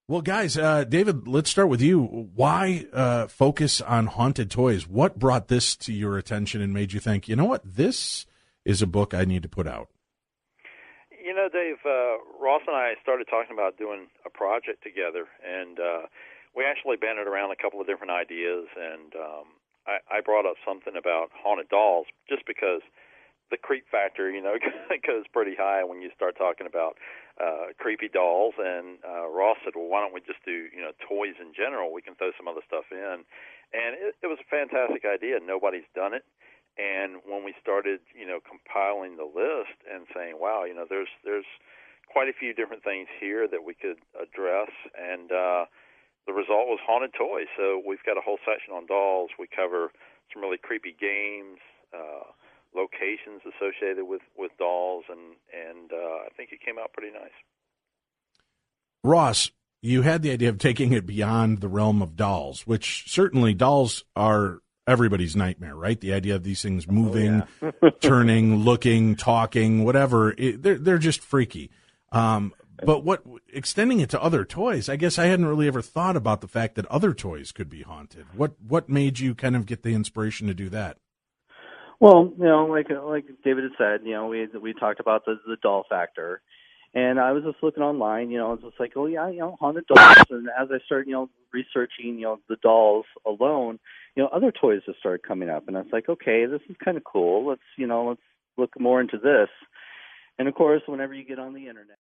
Well, guys, David, let's start with you. Why focus on haunted toys? What brought this to your attention and made you think, you know what, this is a book I need to put out? You know, Dave, Ross and I started talking about doing a project together, and we actually banded around a couple of different ideas, and I brought up something about haunted dolls just because the creep factor, goes pretty high when you start talking about creepy dolls. And Ross said, well, why don't we just do, toys in general? We can throw some other stuff in. And it was a fantastic idea. Nobody's done it. And when we started, compiling the list and saying, wow, there's quite a few different things here that we could address. And the result was haunted toys. So we've got a whole section on dolls. We cover some really creepy games, locations associated with dolls, and I think it came out pretty nice. Ross, you had the idea of taking it beyond the realm of dolls, which certainly dolls are everybody's nightmare, right? The idea of these things moving, turning, looking, talking, whatever, they're just freaky. But extending it to other toys, I guess I hadn't really ever thought about the fact that other toys could be haunted. What made you kind of get the inspiration to do that? Well, like David had said, we talked about the doll factor, and I was just looking online, it's just like, oh yeah, haunted dolls, and as I started, researching, the dolls alone, other toys just started coming up, and I was like, okay, this is kind of cool. Let's look more into this, and of course, whenever you get on the internet.